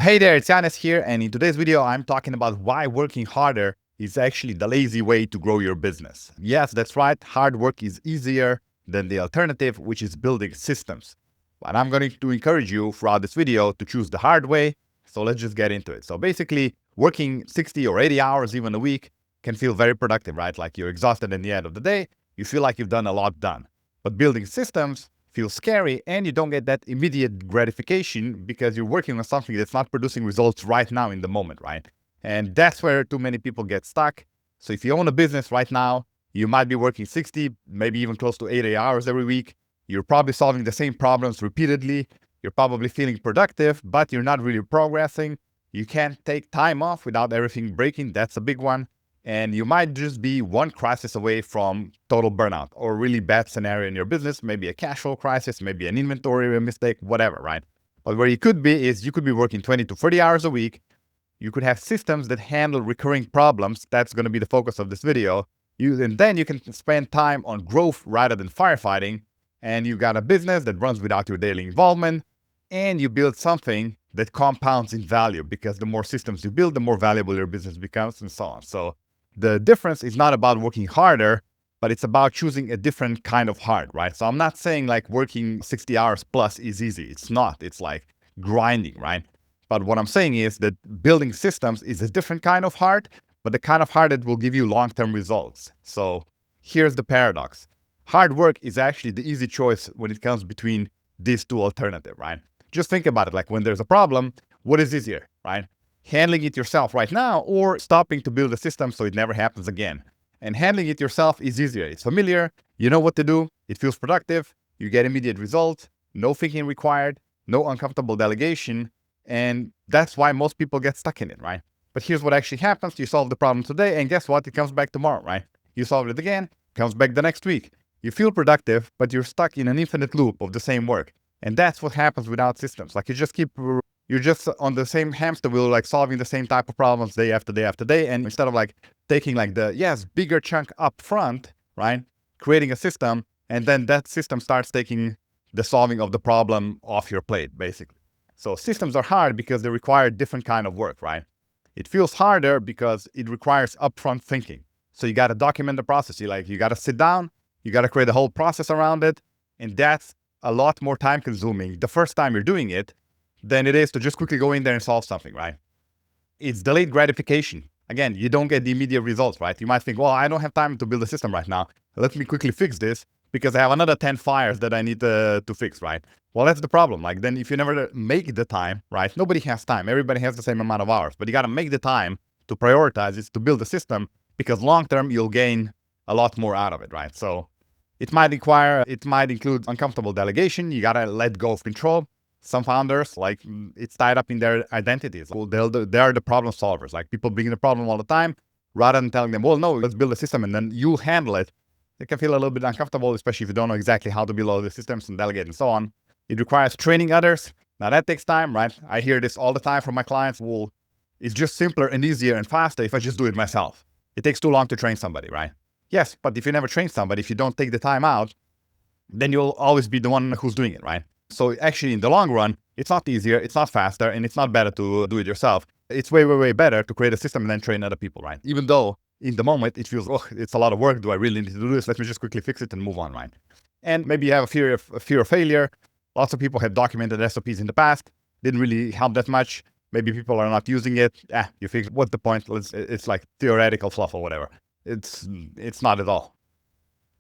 Hey there, it's Yanis here, and in today's video, I'm talking about why working harder is actually the lazy way to grow your business. Yes, that's right, hard work is easier than the alternative, which is building systems. But I'm going to encourage you throughout this video to choose the hard way, so let's just get into it. So basically, working 60 or 80 hours even a week can feel very productive, right? Like you're exhausted at the end of the day, you feel like you've done a lot done. But building systems feels scary and you don't get that immediate gratification because you're working on something that's not producing results right now in the moment, right? And that's where too many people get stuck. So if you own a business right now, you might be working 60, maybe even close to 80 hours every week. You're probably solving the same problems repeatedly. You're probably feeling productive, but you're not really progressing. You can't take time off without everything breaking. That's a big one. And you might just be one crisis away from total burnout or really bad scenario in your business, maybe a cash flow crisis, maybe an inventory mistake, whatever, right? But where you could be is you could be working 20 to 30 hours a week. You could have systems that handle recurring problems. That's going to be the focus of this video. And then you can spend time on growth rather than firefighting. And you got a business that runs without your daily involvement. And you build something that compounds in value because the more systems you build, the more valuable your business becomes and so on. So the difference is not about working harder, but it's about choosing a different kind of hard, right? So I'm not saying like working 60 hours plus is easy. It's not. It's like grinding, right? But what I'm saying is that building systems is a different kind of hard, but the kind of hard that will give you long-term results. So here's the paradox. Hard work is actually the easy choice when it comes between these two alternatives, right? Just think about it. Like when there's a problem, what is easier, right? Handling it yourself right now or stopping to build a system so it never happens again. And handling it yourself is easier. It's familiar. You know what to do. It feels productive. You get immediate results. No thinking required. No uncomfortable delegation. And that's why most people get stuck in it, right? But here's what actually happens. You solve the problem today, and guess what? It comes back tomorrow, right? You solve it again, comes back the next week. You feel productive, but you're stuck in an infinite loop of the same work. And that's what happens without systems. Like you're just on the same hamster wheel, like solving the same type of problems day after day after day. And instead of like taking like bigger chunk up front, right? Creating a system, and then that system starts taking the solving of the problem off your plate, basically. So systems are hard because they require different kind of work, right? It feels harder because it requires upfront thinking. So you got to document the process. You got to sit down, you got to create a whole process around it. And that's a lot more time consuming the first time you're doing it than it is to just quickly go in there and solve something, right? It's delayed gratification. Again, you don't get the immediate results, right? You might think, well, I don't have time to build a system right now. Let me quickly fix this because I have another 10 fires that I need to fix, right? Well, that's the problem. Like then if you never make the time, right? Nobody has time. Everybody has the same amount of hours, but you got to make the time to prioritize it, to build a system because long-term you'll gain a lot more out of it, right? So it might include uncomfortable delegation. You got to let go of control. Some founders, like it's tied up in their identities. They're the problem solvers. Like people bring the problem all the time rather than telling them, well, no, let's build a system and then you'll handle it. It can feel a little bit uncomfortable, especially if you don't know exactly how to build all the systems and delegate and so on. It requires training others. Now that takes time, right? I hear this all the time from my clients. Well, it's just simpler and easier and faster if I just do it myself. It takes too long to train somebody, right? Yes, but if you never train somebody, if you don't take the time out, then you'll always be the one who's doing it, right? So actually, in the long run, it's not easier, it's not faster, and it's not better to do it yourself. It's way, way, way better to create a system and then train other people, right? Even though in the moment it feels, oh, it's a lot of work. Do I really need to do this? Let me just quickly fix it and move on, right? And maybe you have a fear of failure. Lots of people have documented SOPs in the past. Didn't really help that much. Maybe people are not using it. You fix. What's the point? It's like theoretical fluff or whatever. It's not at all.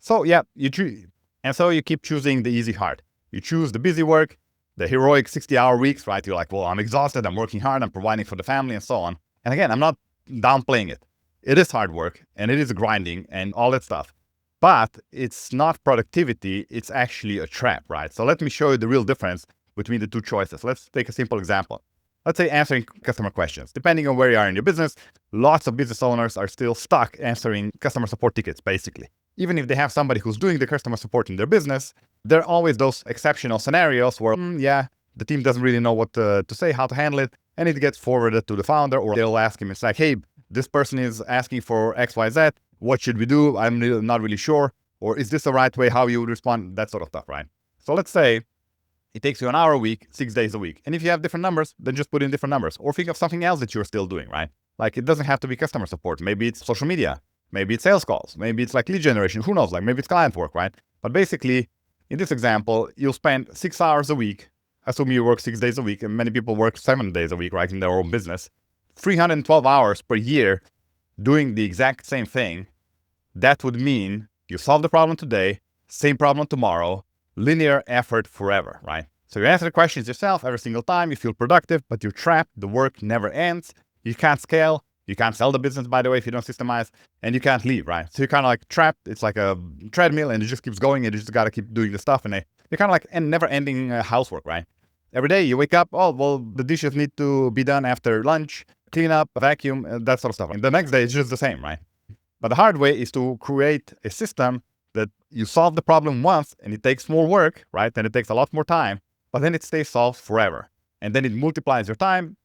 So yeah, you keep choosing the easy hard. You choose the busy work, the heroic 60-hour weeks, right? You're like, well, I'm exhausted, I'm working hard, I'm providing for the family and so on. And again, I'm not downplaying it. It is hard work and it is grinding and all that stuff. But it's not productivity, it's actually a trap, right? So let me show you the real difference between the two choices. Let's take a simple example. Let's say answering customer questions. Depending on where you are in your business, lots of business owners are still stuck answering customer support tickets, basically. Even if they have somebody who's doing the customer support in their business, there are always those exceptional scenarios where, the team doesn't really know what to say, how to handle it, and it gets forwarded to the founder, or they'll ask him, it's like, hey, this person is asking for XYZ, what should we do? I'm not really sure. Or is this the right way, how you would respond? That sort of stuff, right? So let's say It takes you an hour a week, 6 days a week. And if you have different numbers, then just put in different numbers. Or think of something else that you're still doing, right? Like it doesn't have to be customer support. Maybe it's social media. Maybe it's sales calls. Maybe it's like lead generation. Who knows? Like maybe it's client work, right? But basically, in this example, you'll spend 6 hours a week. Assume you work 6 days a week, and many people work 7 days a week, right, in their own business. 312 hours per year doing the exact same thing. That would mean you solve the problem today, same problem tomorrow, linear effort forever, right? So you answer the questions yourself every single time, you feel productive, but you're trapped, the work never ends, you can't scale, you can't sell the business, by the way, if you don't systemize, and you can't leave, right? So you're kind of like trapped, it's like a treadmill, and it just keeps going, and you just gotta keep doing the stuff, and you're kind of like a never-ending housework, right? Every day you wake up, oh, well, the dishes need to be done after lunch, clean up, vacuum, that sort of stuff. And the next day it's just the same, right? But the hard way is to create a system that you solve the problem once and it takes more work, right? And it takes a lot more time, but then it stays solved forever. And then it multiplies your time.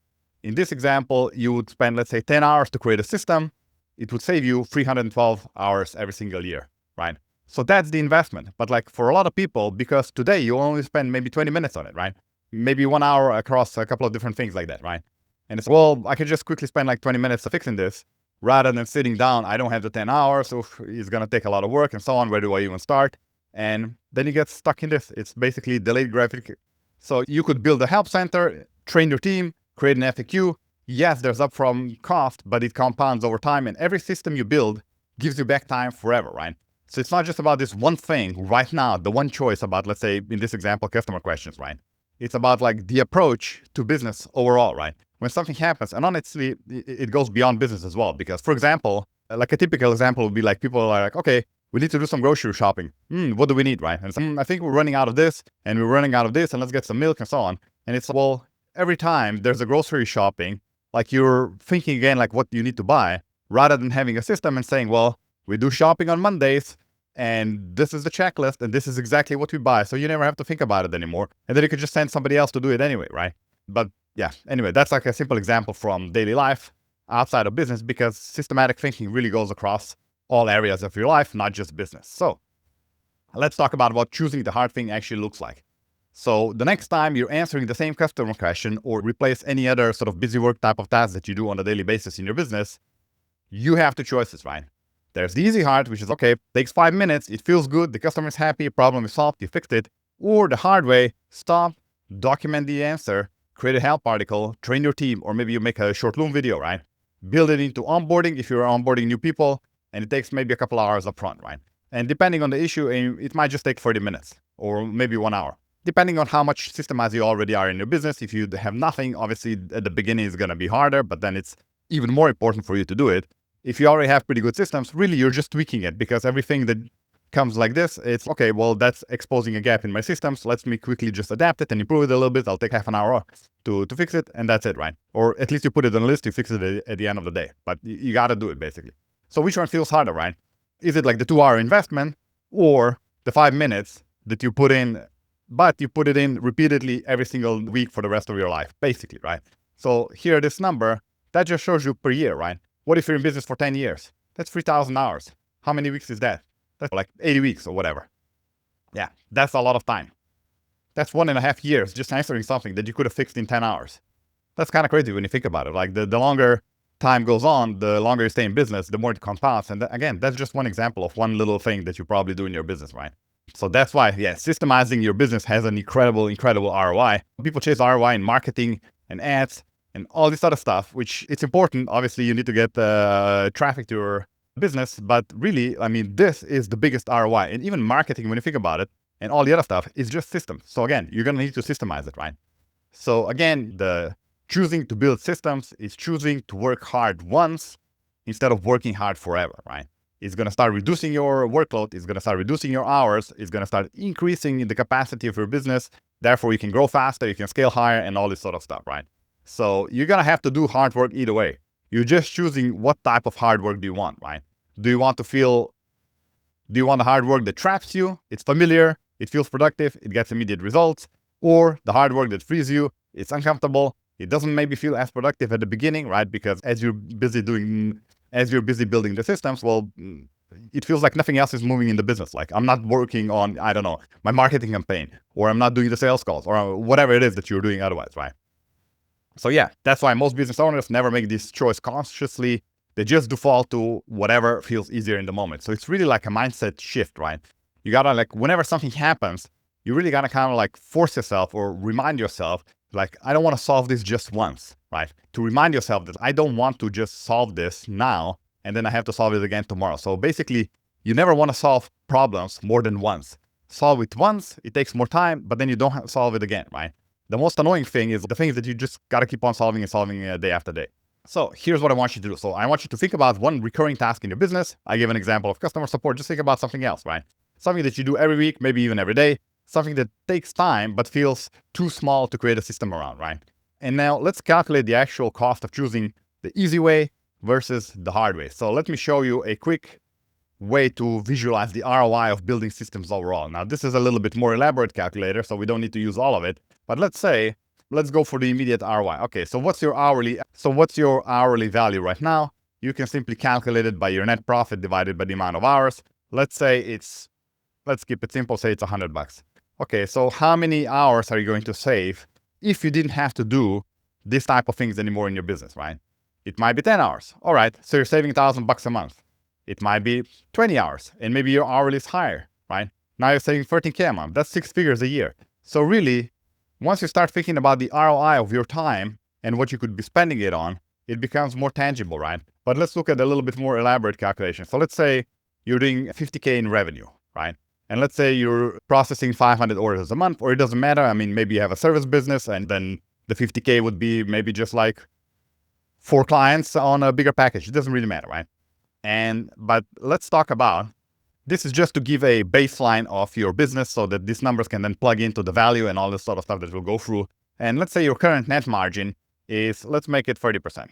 In this example, you would spend, let's say, 10 hours to create a system. It would save you 312 hours every single year, right? So that's the investment. But like for a lot of people, because today you only spend maybe 20 minutes on it, right? Maybe 1 hour across a couple of different things like that, right? And it's, well, I could just quickly spend like 20 minutes fixing this rather than sitting down. I don't have the 10 hours, so it's going to take a lot of work and so on. Where do I even start? And then you get stuck in this. It's basically delayed gratification. So you could build a help center, train your team, create an FAQ. Yes, there's upfront cost, but it compounds over time. And every system you build gives you back time forever, right? So it's not just about this one thing right now, the one choice about, let's say, in this example, customer questions, right? It's about like the approach to business overall, right? When something happens, and honestly, it goes beyond business as well. Because, for example, like a typical example would be like people are like, okay, we need to do some grocery shopping. What do we need, right? And so, I think we're running out of this, and we're running out of this, and let's get some milk and so on. And it's, well, every time there's a grocery shopping, like you're thinking again, like what you need to buy, rather than having a system and saying, well, we do shopping on Mondays, and this is the checklist, and this is exactly what we buy. So you never have to think about it anymore. And then you could just send somebody else to do it anyway, right? But yeah, anyway, that's like a simple example from daily life outside of business, because systematic thinking really goes across all areas of your life, not just business. So let's talk about what choosing the hard thing actually looks like. So the next time you're answering the same customer question or replace any other sort of busy work type of task that you do on a daily basis in your business, you have two choices, right? There's the easy hard, which is, okay, takes 5 minutes, it feels good, the customer is happy, problem is solved, you fixed it. Or the hard way, stop, document the answer, create a help article, train your team, or maybe you make a short Loom video, right? Build it into onboarding if you're onboarding new people, and it takes maybe a couple hours up front, right? And depending on the issue, it might just take 30 minutes or maybe 1 hour, depending on how much systemized you already are in your business. If you have nothing, obviously at the beginning it's going to be harder, but then it's even more important for you to do it. If you already have pretty good systems, really you're just tweaking it, because everything that comes like this, it's, okay, well, that's exposing a gap in my systems. Let me quickly just adapt it and improve it a little bit. I'll take half an hour to fix it, and that's it, right? Or at least you put it on a list, you fix it at the end of the day. But you got to do it, basically. So which one feels harder, right? Is it like the 2-hour investment or the 5 minutes that you put in, but you put it in repeatedly every single week for the rest of your life, basically, right? So here, this number, that just shows you per year, right? What if you're in business for 10 years? That's 3,000 hours. How many weeks is that? That's like 80 weeks or whatever. Yeah, that's a lot of time. That's 1.5 years just answering something that you could have fixed in 10 hours. That's kind of crazy when you think about it. Like the longer time goes on, the longer you stay in business, the more it compounds. And again, that's just one example of one little thing that you probably do in your business, right? So that's why, yeah, systemizing your business has an incredible ROI. People chase ROI in marketing and ads and all this other stuff, which it's important. Obviously, you need to get traffic to your business, but really, I mean, this is the biggest ROI. And even marketing, when you think about it, and all the other stuff is just systems. So again, you're going to need to systemize it, right? So again, the choosing to build systems is choosing to work hard once instead of working hard forever, right? It's going to start reducing your workload. It's going to start reducing your hours. It's going to start increasing the capacity of your business. Therefore, you can grow faster, you can scale higher, and all this sort of stuff, right? So you're going to have to do hard work either way. You're just choosing what type of hard work do you want, right? Do you want the hard work that traps you? It's familiar, it feels productive, it gets immediate results. Or the hard work that frees you, it's uncomfortable, it doesn't maybe feel as productive at the beginning, right? Because as you're busy building the systems, well, it feels like nothing else is moving in the business. Like I'm not working on, I don't know, my marketing campaign, or I'm not doing the sales calls, or whatever it is that you're doing otherwise, right? So yeah, that's why most business owners never make this choice consciously. They just default to whatever feels easier in the moment. So it's really like a mindset shift, right? You gotta, like, whenever something happens, you really gotta kind of like force yourself or remind yourself, like, I don't want to solve this just once, right? To remind yourself that I don't want to just solve this now and then I have to solve it again tomorrow. So basically, you never want to solve problems more than once. Solve it once, it takes more time, but then you don't have to solve it again, right? The most annoying thing is the things that you just gotta keep on solving and solving day after day. So here's what I want you to do. So I want you to think about one recurring task in your business. I gave an example of customer support. Just think about something else, right? Something that you do every week, maybe even every day. Something that takes time but feels too small to create a system around, right? And now let's calculate the actual cost of choosing the easy way versus the hard way. So let me show you a quick way to visualize the ROI of building systems overall. Now, this is a little bit more elaborate calculator, so we don't need to use all of it. But let's go for the immediate ROI. Okay, so what's your hourly value right now? You can simply calculate it by your net profit divided by the amount of hours. Let's keep it simple, say it's $100. Okay, so how many hours are you going to save if you didn't have to do this type of things anymore in your business, right? It might be 10 hours. All right, so you're saving $1,000 a month. It might be 20 hours, and maybe your hourly is higher, right? Now you're saving 13K a month. That's 6 figures a year. So really, once you start thinking about the ROI of your time and what you could be spending it on, it becomes more tangible, right? But let's look at a little bit more elaborate calculation. So let's say you're doing 50K in revenue, right? And let's say you're processing 500 orders a month, or it doesn't matter. I mean, maybe you have a service business, and then the 50K would be maybe just like 4 clients on a bigger package. It doesn't really matter, right? But let's talk about, this is just to give a baseline of your business so that these numbers can then plug into the value and all this sort of stuff that we'll go through. And let's say your current net margin is, let's make it 30%.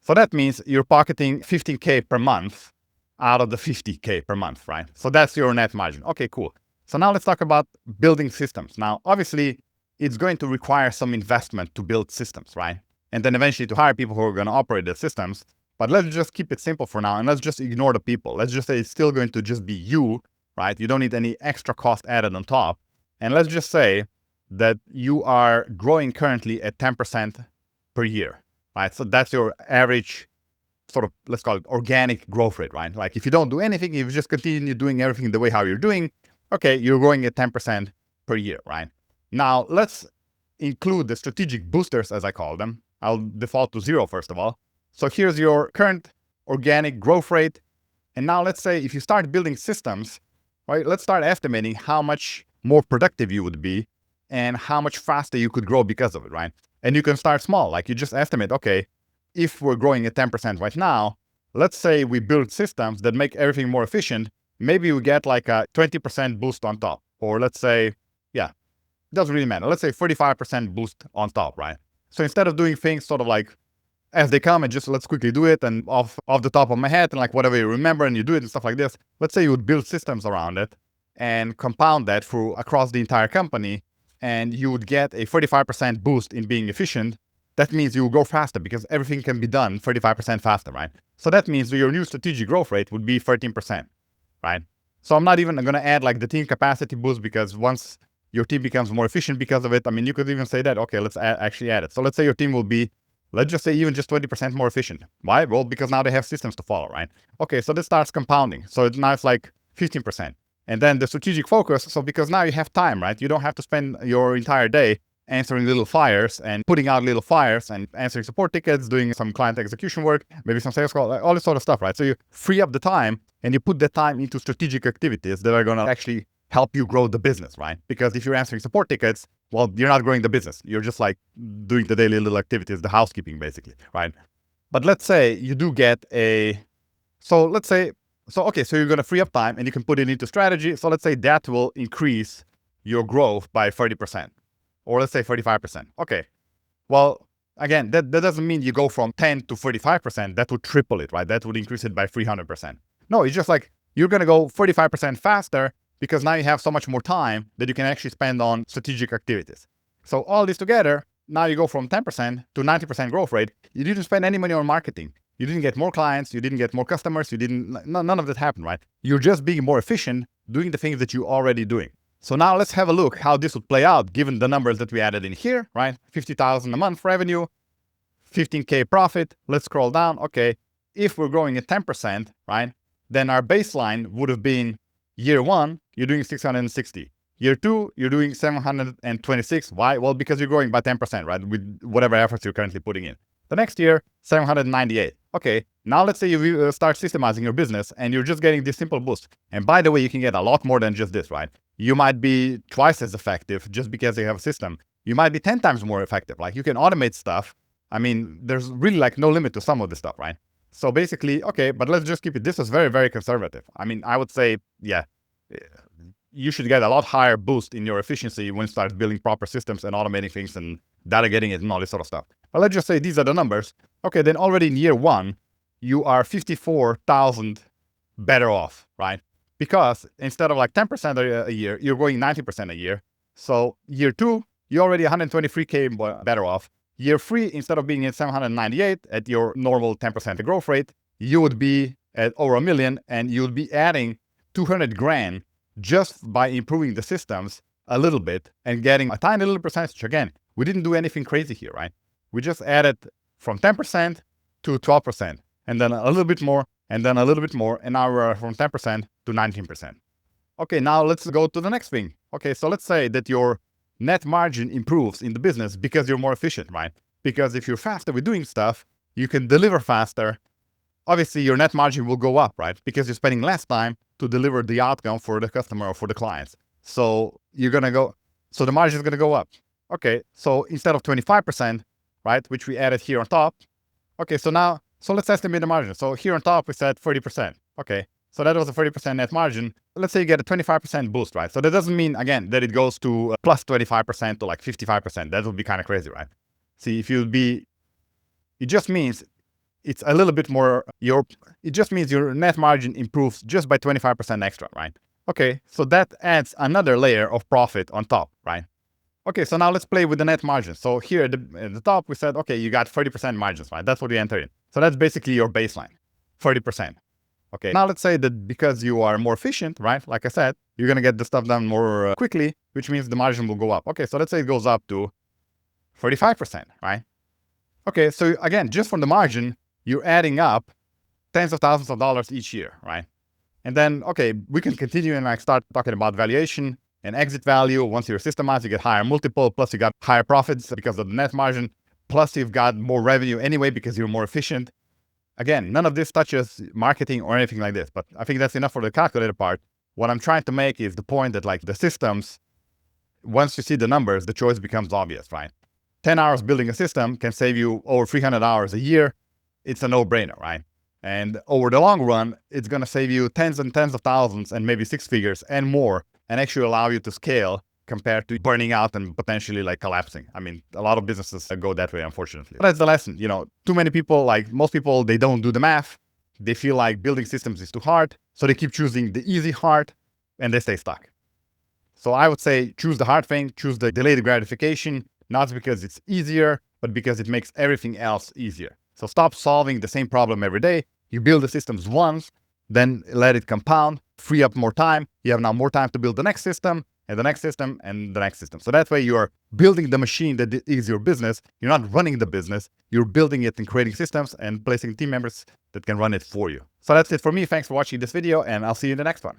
So that means you're pocketing 15K per month out of the 50K per month, right? So that's your net margin. Okay, cool. So now let's talk about building systems. Now, obviously, it's going to require some investment to build systems, right? And then eventually to hire people who are going to operate the systems. But let's just keep it simple for now, and let's just ignore the people. Let's just say it's still going to just be you, right? You don't need any extra cost added on top. And let's just say that you are growing currently at 10% per year, right? So that's your average sort of, let's call it organic growth rate, right? Like if you don't do anything, if you just continue doing everything the way how you're doing, okay, you're growing at 10% per year, right? Now, let's include the strategic boosters, as I call them. I'll default to 0, first of all. So here's your current organic growth rate. And now let's say if you start building systems, right, let's start estimating how much more productive you would be and how much faster you could grow because of it, right? And you can start small, like you just estimate, okay, if we're growing at 10% right now, let's say we build systems that make everything more efficient, maybe we get like a 20% boost on top. Or let's say, yeah, it doesn't really matter. Let's say 45% boost on top, right? So instead of doing things sort of like as they come and just let's quickly do it and off the top of my head and like whatever you remember and you do it and stuff like this, let's say you would build systems around it and compound that through across the entire company, and you would get a 35% boost in being efficient. That means you will go faster because everything can be done 35% faster, right? So that means your new strategic growth rate would be 13%, right? So I'm not even going to add like the team capacity boost, because once your team becomes more efficient because of it, I mean, you could even say that, okay, let's actually add it. So let's say your team will be, let's just say even just 20% more efficient. Why? Well, because now they have systems to follow, right? Okay, so this starts compounding. So now it's like 15%. And then the strategic focus, so because now you have time, right? You don't have to spend your entire day answering little fires and putting out little fires and answering support tickets, doing some client execution work, maybe some sales call, all this sort of stuff, right? So you free up the time and you put that time into strategic activities that are going to actually help you grow the business, right? Because if you're answering support tickets, well, you're not growing the business. You're just like doing the daily little activities, the housekeeping basically, right? But let's say you do get so you're going to free up time and you can put it into strategy. So let's say that will increase your growth by 30%, or let's say 35%. Okay. Well, again, that doesn't mean you go from 10 to 45%. That would triple it, right? That would increase it by 300%. No, it's just like you're going to go 45% faster because now you have so much more time that you can actually spend on strategic activities. So all this together, now you go from 10% to 90% growth rate. You didn't spend any money on marketing. You didn't get more clients, you didn't get more customers, none of that happened, right? You're just being more efficient doing the things that you're already doing. So now let's have a look how this would play out given the numbers that we added in here, right? 50,000 a month revenue, 15K profit. Let's scroll down. Okay, if we're growing at 10%, right, then our baseline would have been year 1, you're doing 660. Year 2, you're doing 726. Why? Well, because you're growing by 10%, right, with whatever efforts you're currently putting in. The next year, 798. Okay, now let's say you start systemizing your business and you're just getting this simple boost. And by the way, you can get a lot more than just this, right? You might be twice as effective just because you have a system. You might be 10 times more effective. Like, you can automate stuff. I mean, there's really like no limit to some of this stuff, right? So basically, okay, but let's just keep it. This is very, very conservative. I mean, I would say, yeah, you should get a lot higher boost in your efficiency when you start building proper systems and automating things and delegating it and all this sort of stuff. But let's just say these are the numbers. Okay, then already in year 1, you are 54,000 better off, right? Because instead of like 10% a year, you're going 90% a year. So year 2, you're already 123K better off. Year 3, instead of being at 798 at your normal 10% growth rate, you would be at over $1 million, and you would be adding 200 grand just by improving the systems a little bit and getting a tiny little percentage. Again, we didn't do anything crazy here, right? We just added from 10% to 12%, and then a little bit more, and then a little bit more, and now we're from 10% to 19%. Okay, now let's go to the next thing. Okay, so let's say that your net margin improves in the business because you're more efficient, right? Because if you're faster with doing stuff, you can deliver faster. Obviously, your net margin will go up, right? Because you're spending less time to deliver the outcome for the customer or for the clients. So the margin is gonna go up. Okay, so instead of 25%, right, which we added here on top. Okay, so let's estimate the margin. So here on top, we said 30%. Okay, so that was a 30% net margin. Let's say you get a 25% boost, right? So that doesn't mean, again, that it goes to plus 25% to like 55%. That would be kind of crazy, right? See, it just means it's a little bit more, it just means your net margin improves just by 25% extra, right? Okay, so that adds another layer of profit on top, right? Okay, so now let's play with the net margin. So here at the top, we said, okay, you got 30% margins, right? That's what we entered in. So that's basically your baseline, 30%. Okay, now let's say that because you are more efficient, right? Like I said, you're gonna get the stuff done more quickly, which means the margin will go up. Okay, so let's say it goes up to 35%, right? Okay, so again, just from the margin, you're adding up tens of thousands of dollars each year, right? And then, okay, we can continue and like start talking about valuation and exit value. Once you're systemized, you get higher multiple, plus you got higher profits because of the net margin, plus you've got more revenue anyway because you're more efficient. Again, none of this touches marketing or anything like this, but I think that's enough for the calculator part. What I'm trying to make is the point that like the systems, once you see the numbers, the choice becomes obvious, right? 10 hours building a system can save you over 300 hours a year. It's a no-brainer, right? And over the long run, it's going to save you tens and tens of thousands and maybe 6 figures and more, and actually allow you to scale compared to burning out and potentially like collapsing. I mean, a lot of businesses go that way, unfortunately. But that's the lesson. You know, too many people, like most people, they don't do the math. They feel like building systems is too hard. So they keep choosing the easy hard and they stay stuck. So I would say choose the hard thing, choose the delayed gratification, not because it's easier, but because it makes everything else easier. So stop solving the same problem every day. You build the systems once, then let it compound, free up more time. You have now more time to build the next system and the next system and the next system. So that way you are building the machine that is your business. You're not running the business. You're building it and creating systems and placing team members that can run it for you. So that's it for me. Thanks for watching this video, and I'll see you in the next one.